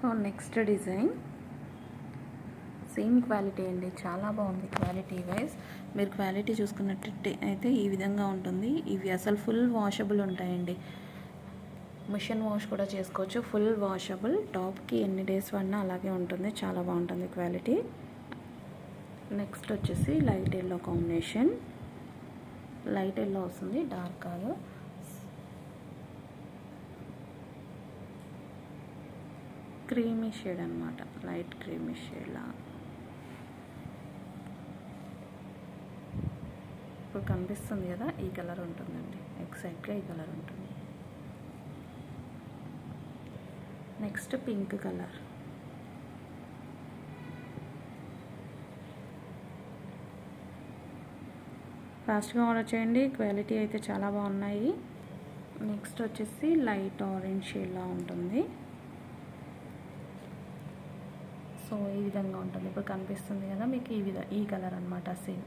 So next design same quality అండి, చాలా బాగుంది క్వాలిటీ వైజ్. మీరు క్వాలిటీ చూసుకున్నట్టు అయితే ఈ విధంగా ఉంటుంది. ఇవి అసలు ఫుల్ వాషబుల్ ఉంటాయండి, మిషన్ వాష్ కూడా చేసుకోవచ్చు. ఫుల్ వాషబుల్, టాప్కి ఎన్ని డేస్ వాడినా అలాగే ఉంటుంది, చాలా బాగుంటుంది క్వాలిటీ. నెక్స్ట్ వచ్చేసి light yellow combination, light yellow వస్తుంది, డార్క్ కాదు. క్రీమీ షేడ్ అనమాట, లైట్ క్రీమీ షేడ్లా. ఇప్పుడు కనిపిస్తుంది కదా, ఈ కలర్ ఉంటుందండి, ఎగ్జాక్ట్గా ఈ కలర్ ఉంటుంది. నెక్స్ట్ పింక్ కలర్, ఫాస్ట్గా ఆర్డర్ చేయండి, క్వాలిటీ అయితే చాలా బాగున్నాయి. నెక్స్ట్ వచ్చేసి లైట్ ఆరెంజ్ షేడ్లా ఉంటుంది. సో ఈ విధంగా ఉంటుంది, ఇప్పుడు కనిపిస్తుంది కదా మీకు, ఈ కలర్ అనమాట సేమ్.